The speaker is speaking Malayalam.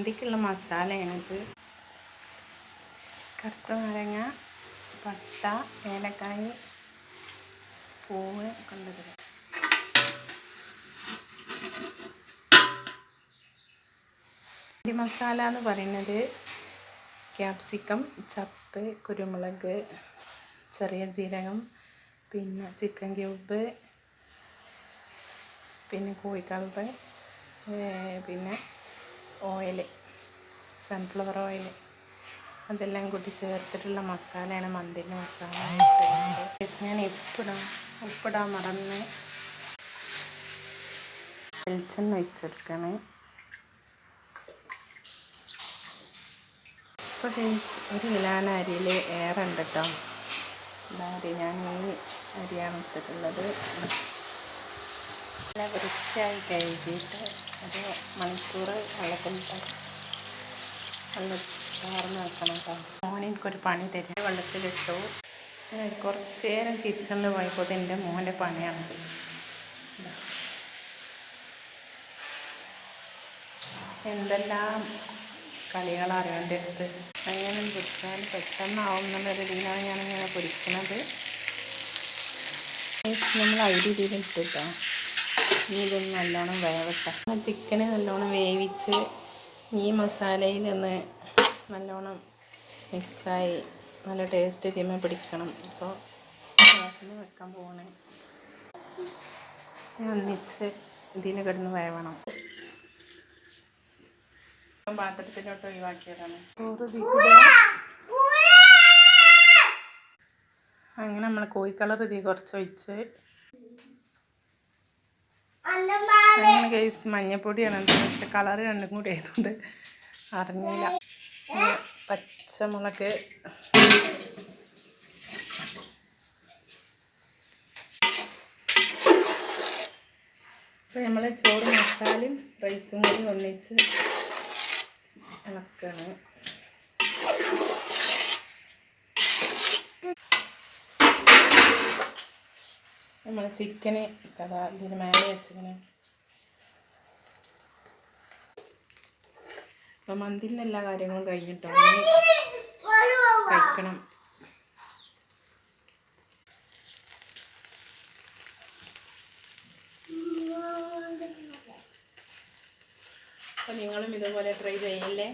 മന്തിക്കുള്ള മസാലയാണിത്. കറുത്ത നാരങ്ങ, പട്ട, ഏലക്കായ്, പൂവ് കൊണ്ടത്. മന്തി മസാല എന്ന് പറയുന്നത് ക്യാപ്സിക്കം, ചപ്പ്, കുരുമുളക്, ചെറിയ ജീരകം, പിന്നെ ചിക്കൻ ക്യൂബ്, പിന്നെ കോഴിക്കാൽപ്പ്, പിന്നെ ഓയിൽ, സൺഫ്ലവർ ഓയിൽ, അതെല്ലാം കൂടി ചേർത്തിട്ടുള്ള മസാലയാണ് മന്തിൻ്റെ മസാല. ഞാൻ ഉപ്പിടാൻ മറന്ന് വെളിച്ചെണ്ണ ഒഴിച്ചെടുക്കണം. ഇപ്പോൾ 1 കിലോന അരിയിൽ ഏറുണ്ട് കേട്ടോ. അരി ഞാൻ ഈ അരിയാണ് ഇട്ടിട്ടുള്ളത്. നല്ല വൃത്തിയായി കഴുകിയിട്ട് ഒരു മണിക്കൂർ വെള്ളത്തിൽ വാർന്ന് വെക്കണം കേട്ടോ. മോൻ എനിക്കൊരു പണി തരും. വെള്ളത്തിലിട്ടു. കുറച്ച് നേരം കിച്ചണിൽ പോയപ്പോൾ എൻ്റെ മോൻ്റെ പണിയാണത്. എന്തെല്ലാം കളികളറിയാൻ്റെ അടുത്ത്. അങ്ങനെ പൊരിച്ചാൽ പെട്ടെന്നാവും എന്നുള്ളൊരു രീതിയിലാണ് ഞാനിങ്ങനെ പൊരിക്കുന്നത്. നമ്മൾ അരി ഇതിലിട്ടിട്ടോ. ഇനി ഇതൊന്ന് നല്ലോണം വേവട്ടെ. ചിക്കന് നല്ലോണം വേവിച്ച് ഈ മസാലയിലൊന്ന് നല്ലോണം മിക്സായി നല്ല ടേസ്റ്റ് ഇതിമേ പിടിക്കണം. ഇപ്പോൾ ഗ്യാസിന് വെക്കാൻ പോകണേ. ഒന്നിച്ച് ഇതിൽ കിടന്ന് വേവണം. പാത്രത്തിലോട്ട് ഒഴിവാക്കിയതാണ്. അങ്ങനെ നമ്മൾ കോഴിക്കളർ ഇതിൽ കുറച്ച് ഒഴിച്ച് അങ്ങനെ കേസ് മഞ്ഞപ്പൊടിയാണ്. പക്ഷെ കളർ രണ്ടും കൂടി ആയതുകൊണ്ട് അറിഞ്ഞില്ല. പച്ചമുളക്, അപ്പോൾ നമ്മൾ ചോറ് മസാലയും റൈസും കൂടി ഒന്നിച്ച് ഇളക്കണം. നമ്മൾ ചിക്കന് കഥ ഇതിന് മേലെ വെച്ചിങ്ങനെ. അപ്പം മന്തിൻ്റെ എല്ലാ കാര്യങ്ങളും കഴിഞ്ഞിട്ടോ കഴിക്കണം. അപ്പോൾ നിങ്ങളും ഇതുപോലെ ട്രൈ ചെയ്യില്ലേ?